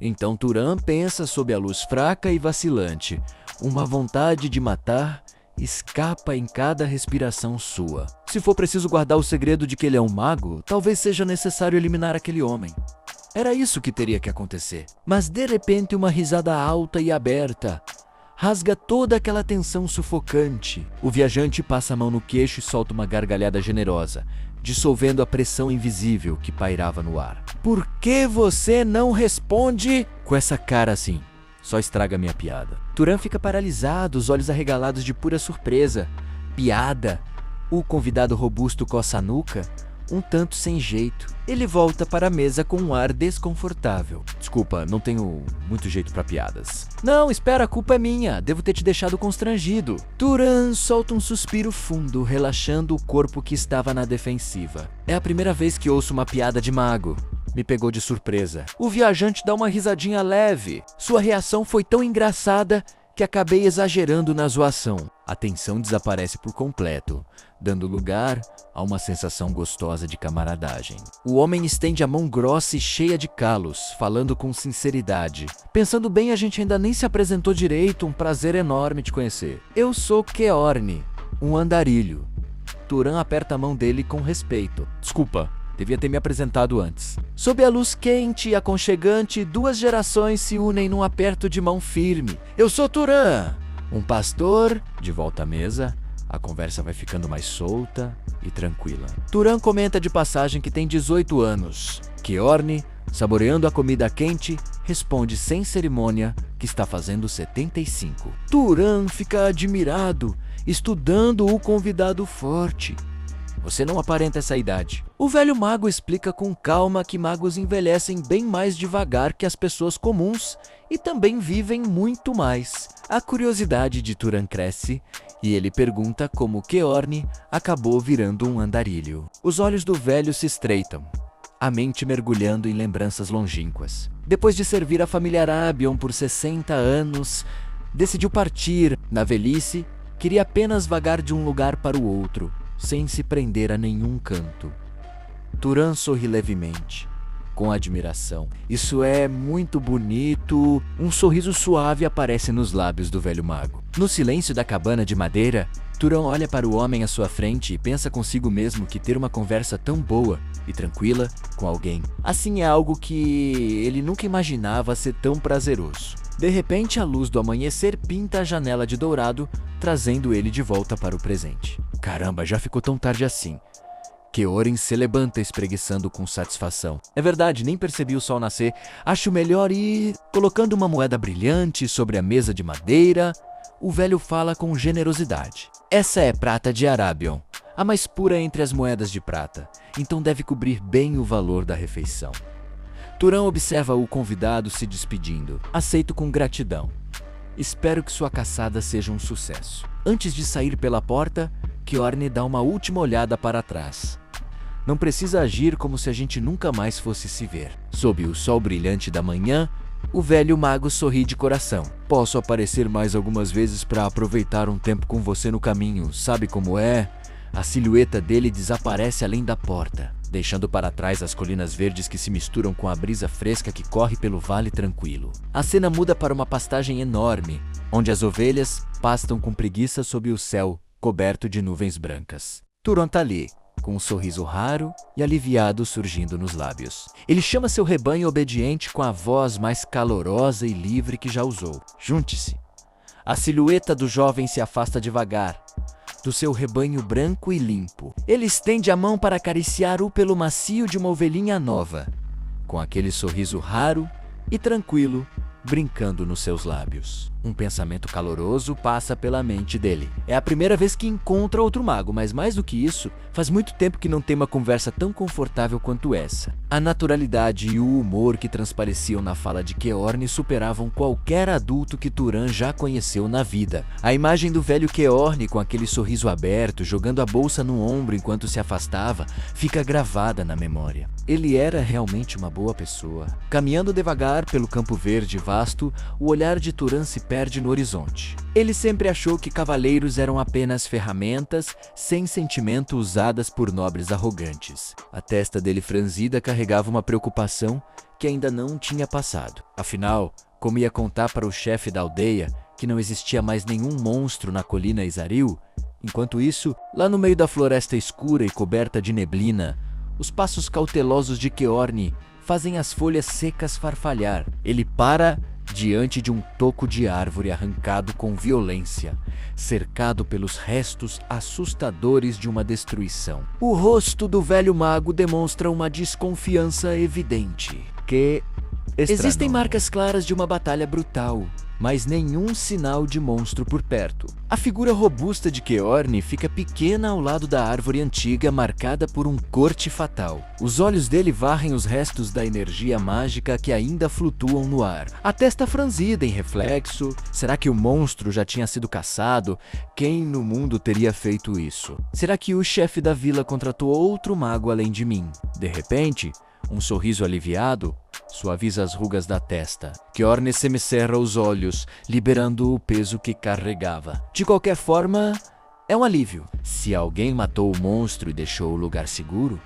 Então Turan pensa sob a luz fraca e vacilante. Uma vontade de matar escapa em cada respiração sua. Se for preciso guardar o segredo de que ele é um mago, talvez seja necessário eliminar aquele homem. Era isso que teria que acontecer. Mas de repente uma risada alta e aberta rasga toda aquela tensão sufocante. O viajante passa a mão no queixo e solta uma gargalhada generosa, dissolvendo a pressão invisível que pairava no ar. Por que você não responde? Com essa cara assim, só estraga minha piada. Turan fica paralisado, os olhos arregalados de pura surpresa. Piada? O convidado robusto coça a nuca, um tanto sem jeito. Ele volta para a mesa com um ar desconfortável. Desculpa, não tenho muito jeito para piadas. Não, espera, a culpa é minha. Devo ter te deixado constrangido. Turan solta um suspiro fundo, relaxando o corpo que estava na defensiva. É a primeira vez que ouço uma piada de mago. Me pegou de surpresa. O viajante dá uma risadinha leve. Sua reação foi tão engraçada que acabei exagerando na zoação. A tensão desaparece por completo, dando lugar a uma sensação gostosa de camaradagem. O homem estende a mão grossa e cheia de calos, falando com sinceridade. Pensando bem, a gente ainda nem se apresentou direito, um prazer enorme te conhecer. Eu sou Keorne, um andarilho. Turan aperta a mão dele com respeito. Desculpa, devia ter me apresentado antes. Sob a luz quente e aconchegante, duas gerações se unem num aperto de mão firme. Eu sou Turan, um pastor. De volta à mesa, a conversa vai ficando mais solta e tranquila. Turan comenta de passagem que tem 18 anos. Keorne, saboreando a comida quente, responde sem cerimônia que está fazendo 75. Turan fica admirado, estudando o convidado forte. Você não aparenta essa idade. O velho mago explica com calma que magos envelhecem bem mais devagar que as pessoas comuns e também vivem muito mais. A curiosidade de Turan cresce e ele pergunta como Keorne acabou virando um andarilho. Os olhos do velho se estreitam, a mente mergulhando em lembranças longínquas. Depois de servir a família Arabion por 60 anos, decidiu partir. Na velhice, queria apenas vagar de um lugar para o outro, sem se prender a nenhum canto. Turan sorri levemente, com admiração. Isso é muito bonito. Um sorriso suave aparece nos lábios do velho mago. No silêncio da cabana de madeira, Turan olha para o homem à sua frente e pensa consigo mesmo que ter uma conversa tão boa e tranquila com alguém assim é algo que ele nunca imaginava ser tão prazeroso. De repente, a luz do amanhecer pinta a janela de dourado, trazendo ele de volta para o presente. Caramba, já ficou tão tarde assim. Keorne se levanta espreguiçando com satisfação. É verdade, nem percebi o sol nascer. Acho melhor ir... Colocando uma moeda brilhante sobre a mesa de madeira, o velho fala com generosidade. Essa é prata de Arabion, a mais pura entre as moedas de prata, então deve cobrir bem o valor da refeição. Turan observa o convidado se despedindo. Aceito com gratidão. Espero que sua caçada seja um sucesso. Antes de sair pela porta, Keorne dá uma última olhada para trás. Não precisa agir como se a gente nunca mais fosse se ver. Sob o sol brilhante da manhã, o velho mago sorri de coração. Posso aparecer mais algumas vezes para aproveitar um tempo com você no caminho, sabe como é? A silhueta dele desaparece além da porta, deixando para trás as colinas verdes que se misturam com a brisa fresca que corre pelo vale tranquilo. A cena muda para uma pastagem enorme, onde as ovelhas pastam com preguiça sob o céu coberto de nuvens brancas. Turan tá ali, com um sorriso raro e aliviado surgindo nos lábios. Ele chama seu rebanho obediente com a voz mais calorosa e livre que já usou. Junte-se. A silhueta do jovem se afasta devagar, do seu rebanho branco e limpo. Ele estende a mão para acariciar o pelo macio de uma ovelhinha nova, com aquele sorriso raro e tranquilo brincando nos seus lábios. Um pensamento caloroso passa pela mente dele. É a primeira vez que encontra outro mago, mas mais do que isso, faz muito tempo que não tem uma conversa tão confortável quanto essa. A naturalidade e o humor que transpareciam na fala de Keorne superavam qualquer adulto que Turan já conheceu na vida. A imagem do velho Keorne com aquele sorriso aberto, jogando a bolsa no ombro enquanto se afastava, fica gravada na memória. Ele era realmente uma boa pessoa. Caminhando devagar pelo campo verde vasto, o olhar de Turan se perde no horizonte. Ele sempre achou que cavaleiros eram apenas ferramentas sem sentimento usadas por nobres arrogantes. A testa dele franzida carregava uma preocupação que ainda não tinha passado. Afinal, como ia contar para o chefe da aldeia que não existia mais nenhum monstro na colina Izaril? Enquanto isso, lá no meio da floresta escura e coberta de neblina, os passos cautelosos de Qeorne fazem as folhas secas farfalhar. Ele para diante de um toco de árvore arrancado com violência, cercado pelos restos assustadores de uma destruição. O rosto do velho mago demonstra uma desconfiança evidente. Existem marcas claras de uma batalha brutal, mas nenhum sinal de monstro por perto. A figura robusta de Qeorne fica pequena ao lado da árvore antiga marcada por um corte fatal. Os olhos dele varrem os restos da energia mágica que ainda flutuam no ar. A testa franzida em reflexo. Será que o monstro já tinha sido caçado? Quem no mundo teria feito isso? Será que o chefe da vila contratou outro mago além de mim? De repente, um sorriso aliviado suaviza as rugas da testa. Qeorne semicerra os olhos, liberando o peso que carregava. De qualquer forma, é um alívio. Se alguém matou o monstro e deixou o lugar seguro,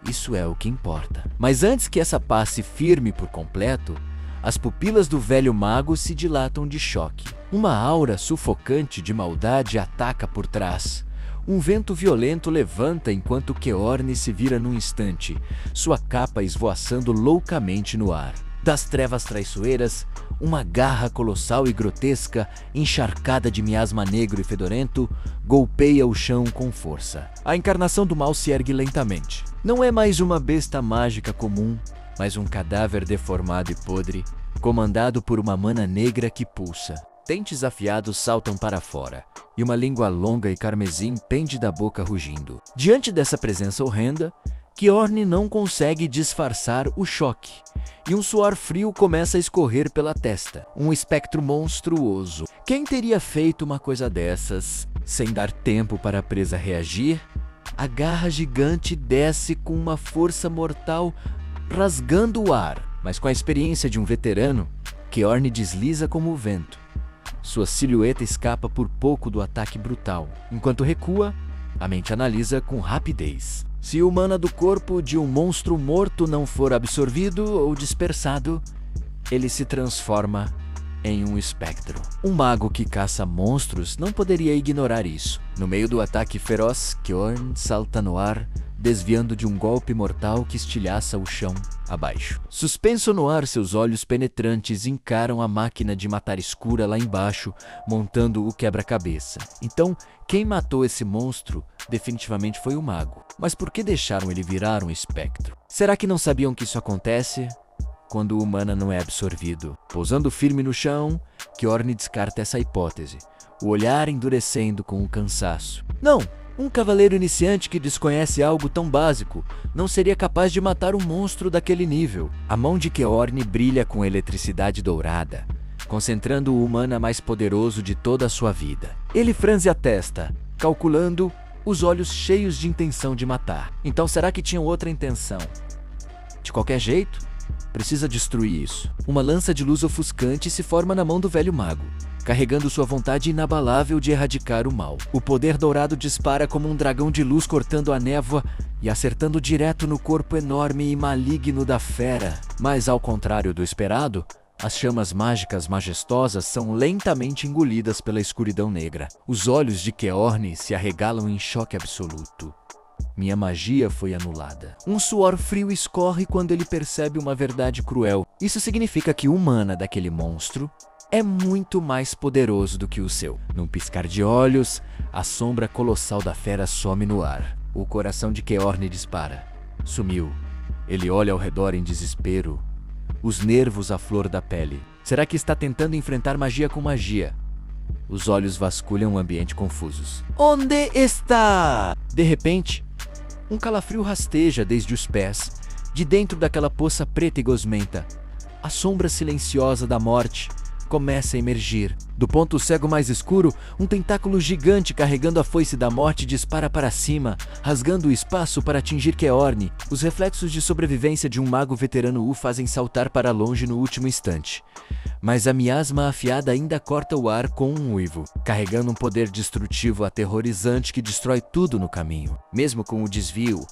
isso é o que importa. Mas antes que essa paz se firme por completo, as pupilas do velho mago se dilatam de choque. Uma aura sufocante de maldade ataca por trás. Um vento violento levanta enquanto Qeorne se vira num instante, sua capa esvoaçando loucamente no ar. Das trevas traiçoeiras, uma garra colossal e grotesca, encharcada de miasma negro e fedorento, golpeia o chão com força. A encarnação do mal se ergue lentamente. Não é mais uma besta mágica comum, mas um cadáver deformado e podre, comandado por uma mana negra que pulsa. Dentes afiados saltam para fora, e uma língua longa e carmesim pende da boca rugindo. Diante dessa presença horrenda, Qeorne não consegue disfarçar o choque, e um suor frio começa a escorrer pela testa. Um espectro monstruoso. Quem teria feito uma coisa dessas? Sem dar tempo para a presa reagir, a garra gigante desce com uma força mortal, rasgando o ar. Mas com a experiência de um veterano, Qeorne desliza como o vento. Sua silhueta escapa por pouco do ataque brutal. Enquanto recua, a mente analisa com rapidez. Se o mana do corpo de um monstro morto não for absorvido ou dispersado, ele se transforma em um espectro. Um mago que caça monstros não poderia ignorar isso. No meio do ataque feroz, Qeorne salta no ar, desviando de um golpe mortal que estilhaça o chão abaixo. Suspenso no ar, seus olhos penetrantes encaram a máquina de matar escura lá embaixo, montando o quebra-cabeça. Então, quem matou esse monstro definitivamente foi o mago. Mas por que deixaram ele virar um espectro? Será que não sabiam que isso acontece quando o mana não é absorvido? Pousando firme no chão, Qeorne descarta essa hipótese, o olhar endurecendo com o cansaço. Não! Um cavaleiro iniciante que desconhece algo tão básico não seria capaz de matar um monstro daquele nível. A mão de Qeorne brilha com eletricidade dourada, concentrando o mana mais poderoso de toda a sua vida. Ele franze a testa, calculando, os olhos cheios de intenção de matar. Então será que tinham outra intenção? De qualquer jeito, precisa destruir isso. Uma lança de luz ofuscante se forma na mão do velho mago, carregando sua vontade inabalável de erradicar o mal. O poder dourado dispara como um dragão de luz cortando a névoa e acertando direto no corpo enorme e maligno da fera. Mas ao contrário do esperado, as chamas mágicas majestosas são lentamente engolidas pela escuridão negra. Os olhos de Qeorne se arregalam em choque absoluto. Minha magia foi anulada. Um suor frio escorre quando ele percebe uma verdade cruel. Isso significa que o mana daquele monstro é muito mais poderoso do que o seu. Num piscar de olhos, a sombra colossal da fera some no ar. O coração de Qeorne dispara. Sumiu. Ele olha ao redor em desespero, os nervos à flor da pele. Será que está tentando enfrentar magia com magia? Os olhos vasculham o ambiente confusos. Onde está? De repente, um calafrio rasteja desde os pés, de dentro daquela poça preta e gosmenta. A sombra silenciosa da morte começa a emergir. Do ponto cego mais escuro, um tentáculo gigante carregando a foice da morte dispara para cima, rasgando o espaço para atingir Qeorne. Os reflexos de sobrevivência de um mago veterano o fazem saltar para longe no último instante. Mas a miasma afiada ainda corta o ar com um uivo, carregando um poder destrutivo aterrorizante que destrói tudo no caminho. Mesmo com o desvio,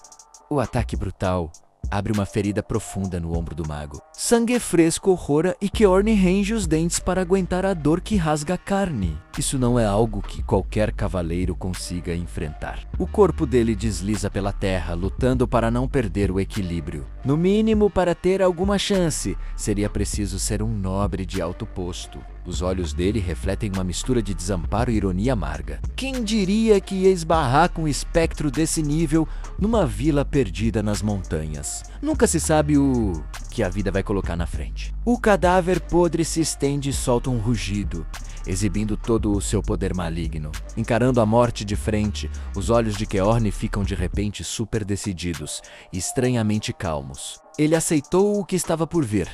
o ataque brutal abre uma ferida profunda no ombro do mago. Sangue fresco horrora e Kjorn range os dentes para aguentar a dor que rasga a carne. Isso não é algo que qualquer cavaleiro consiga enfrentar. O corpo dele desliza pela terra, lutando para não perder o equilíbrio. No mínimo, para ter alguma chance, seria preciso ser um nobre de alto posto. Os olhos dele refletem uma mistura de desamparo e ironia amarga. Quem diria que ia esbarrar com um espectro desse nível numa vila perdida nas montanhas? Nunca se sabe o que a vida vai colocar na frente. O cadáver podre se estende e solta um rugido, exibindo todo o seu poder maligno. Encarando a morte de frente, os olhos de Kjorn ficam de repente super decididos e estranhamente calmos. Ele aceitou o que estava por vir.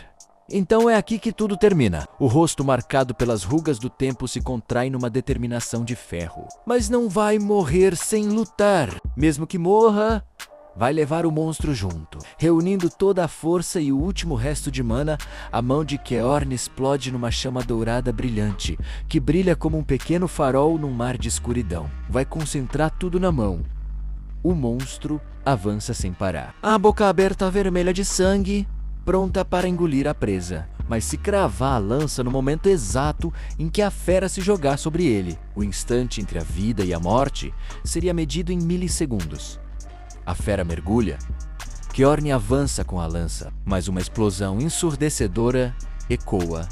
Então é aqui que tudo termina. O rosto marcado pelas rugas do tempo se contrai numa determinação de ferro. Mas não vai morrer sem lutar. Mesmo que morra, vai levar o monstro junto. Reunindo toda a força e o último resto de mana, a mão de Kjorn explode numa chama dourada brilhante, que brilha como um pequeno farol num mar de escuridão. Vai concentrar tudo na mão. O monstro avança sem parar. A boca aberta vermelha de sangue, pronta para engolir a presa, mas se cravar a lança no momento exato em que a fera se jogar sobre ele. O instante entre a vida e a morte seria medido em milissegundos. A fera mergulha. Kjorn avança com a lança, mas uma explosão ensurdecedora ecoa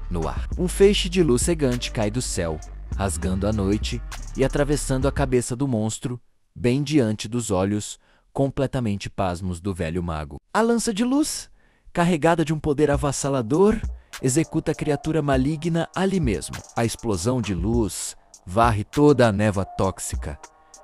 no ar. Um feixe de luz cegante cai do céu, rasgando a noite e atravessando a cabeça do monstro, bem diante dos olhos completamente pasmos do velho mago. A lança de luz, carregada de um poder avassalador, executa a criatura maligna ali mesmo. A explosão de luz varre toda a névoa tóxica,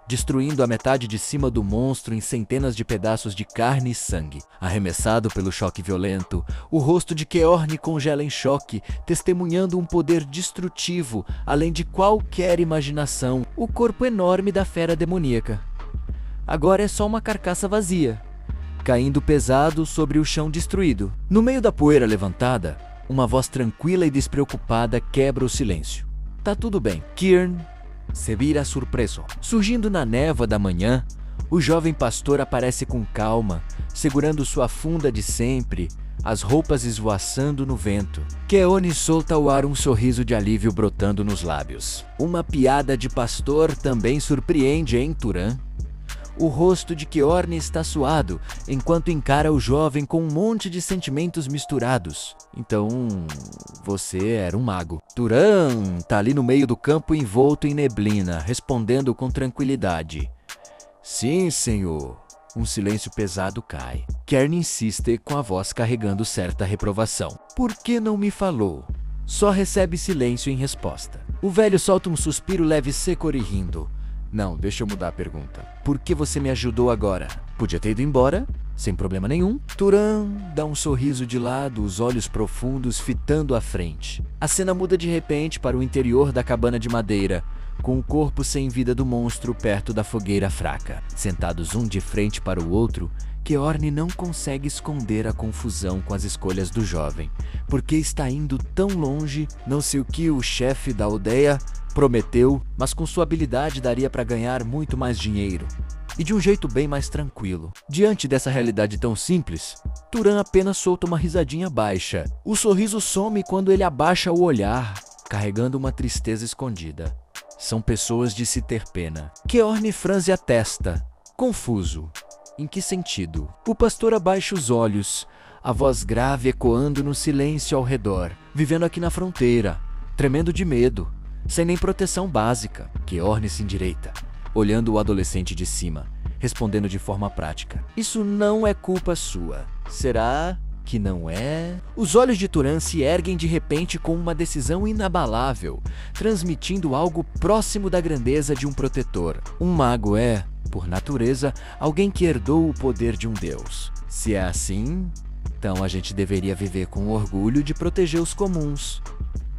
destruindo a metade de cima do monstro em centenas de pedaços de carne e sangue. Arremessado pelo choque violento, o rosto de Kjorn congela em choque, testemunhando um poder destrutivo além de qualquer imaginação. O corpo enorme da fera demoníaca agora é só uma carcaça vazia, caindo pesado sobre o chão destruído. No meio da poeira levantada, uma voz tranquila e despreocupada quebra o silêncio. Tá tudo bem. Kjorn se vira surpreso. Surgindo na névoa da manhã, o jovem pastor aparece com calma, segurando sua funda de sempre, as roupas esvoaçando no vento. Kjorn solta ao ar um sorriso de alívio brotando nos lábios. Uma piada de pastor também surpreende, hein, Turan? O rosto de Kjorn está suado, enquanto encara o jovem com um monte de sentimentos misturados. Então, você era um mago. Turan tá ali no meio do campo envolto em neblina, respondendo com tranquilidade. Sim, senhor. Um silêncio pesado cai. Kjorn insiste com a voz carregando certa reprovação. Por que não me falou? Só recebe silêncio em resposta. O velho solta um suspiro leve, seco e rindo. Não, deixa eu mudar a pergunta. Por que você me ajudou agora? Podia ter ido embora, sem problema nenhum. Turan dá um sorriso de lado, os olhos profundos fitando à frente. A cena muda de repente para o interior da cabana de madeira, com o corpo sem vida do monstro perto da fogueira fraca. Sentados um de frente para o outro, Kjorn não consegue esconder a confusão com as escolhas do jovem. Porque está indo tão longe, não sei o que o chefe da aldeia prometeu, mas com sua habilidade daria para ganhar muito mais dinheiro. E de um jeito bem mais tranquilo. Diante dessa realidade tão simples, Turan apenas solta uma risadinha baixa. O sorriso some quando ele abaixa o olhar, carregando uma tristeza escondida. São pessoas de se ter pena. Kjorn franze a testa, confuso. Em que sentido? O pastor abaixa os olhos, a voz grave ecoando no silêncio ao redor. Vivendo aqui na fronteira, tremendo de medo, sem nem proteção básica. Kjorn se endireita, olhando o adolescente de cima, respondendo de forma prática. Isso não é culpa sua. Será que não é? Os olhos de Turan se erguem de repente com uma decisão inabalável, transmitindo algo próximo da grandeza de um protetor. Um mago é, por natureza, alguém que herdou o poder de um deus. Se é assim, então a gente deveria viver com o orgulho de proteger os comuns,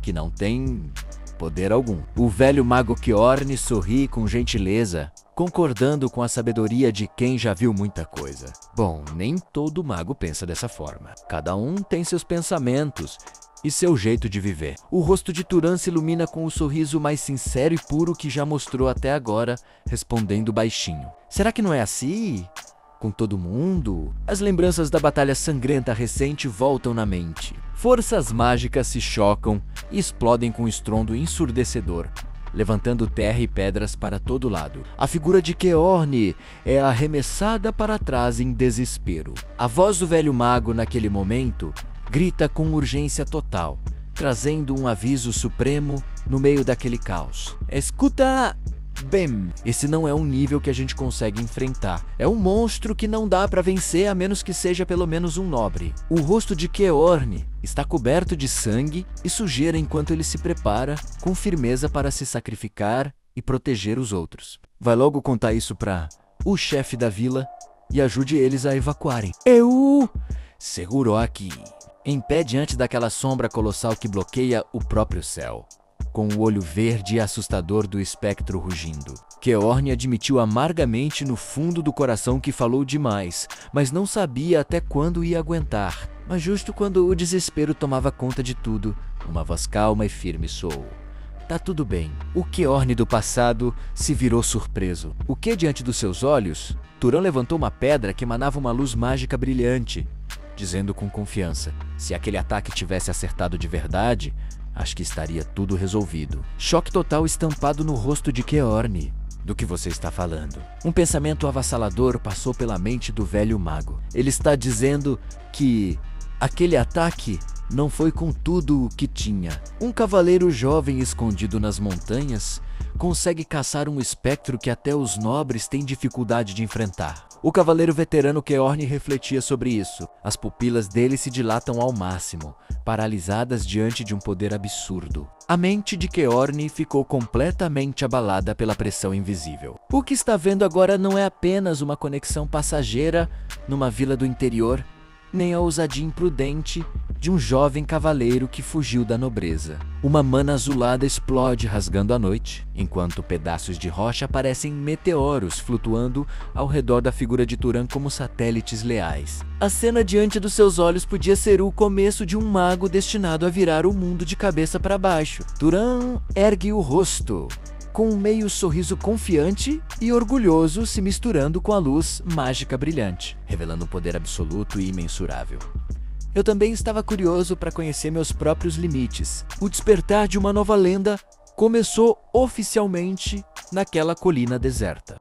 que não têm poder algum. O velho mago Kjorn sorri com gentileza, concordando com a sabedoria de quem já viu muita coisa. Bom, nem todo mago pensa dessa forma. Cada um tem seus pensamentos e seu jeito de viver. O rosto de Turan se ilumina com o sorriso mais sincero e puro que já mostrou até agora, respondendo baixinho. Será que não é assim? Com todo mundo? As lembranças da batalha sangrenta recente voltam na mente. Forças mágicas se chocam e explodem com um estrondo ensurdecedor, levantando terra e pedras para todo lado. A figura de Keorne é arremessada para trás em desespero. A voz do velho mago naquele momento grita com urgência total, trazendo um aviso supremo no meio daquele caos. Escuta bem, esse não é um nível que a gente consegue enfrentar. É um monstro que não dá para vencer a menos que seja pelo menos um nobre. O rosto de Keorne está coberto de sangue e sujeira enquanto ele se prepara com firmeza para se sacrificar e proteger os outros. Vai logo contar isso para o chefe da vila e ajude eles a evacuarem. Eu seguro aqui, em pé diante daquela sombra colossal que bloqueia o próprio céu, com o olho verde e assustador do espectro rugindo. Keorne admitiu amargamente no fundo do coração que falou demais, mas não sabia até quando ia aguentar. Mas justo quando o desespero tomava conta de tudo, uma voz calma e firme soou. Tá tudo bem. O Keorne do passado se virou surpreso. O que diante dos seus olhos? Turan levantou uma pedra que emanava uma luz mágica brilhante, dizendo com confiança: se aquele ataque tivesse acertado de verdade, acho que estaria tudo resolvido. Choque total estampado no rosto de Keorne. Do que você está falando? Um pensamento avassalador passou pela mente do velho mago. Ele está dizendo que aquele ataque não foi com tudo o que tinha. Um cavaleiro jovem escondido nas montanhas consegue caçar um espectro que até os nobres têm dificuldade de enfrentar. O cavaleiro veterano Keorne refletia sobre isso. As pupilas dele se dilatam ao máximo, paralisadas diante de um poder absurdo. A mente de Keorne ficou completamente abalada pela pressão invisível. O que está vendo agora não é apenas uma conexão passageira numa vila do interior, nem a ousadia imprudente de um jovem cavaleiro que fugiu da nobreza. Uma mana azulada explode rasgando a noite, enquanto pedaços de rocha parecem meteoros flutuando ao redor da figura de Turan como satélites leais. A cena diante dos seus olhos podia ser o começo de um mago destinado a virar o mundo de cabeça para baixo. Turan ergue o rosto, com um meio sorriso confiante e orgulhoso se misturando com a luz mágica brilhante, revelando um poder absoluto e imensurável. Eu também estava curioso para conhecer meus próprios limites. O despertar de uma nova lenda começou oficialmente naquela colina deserta.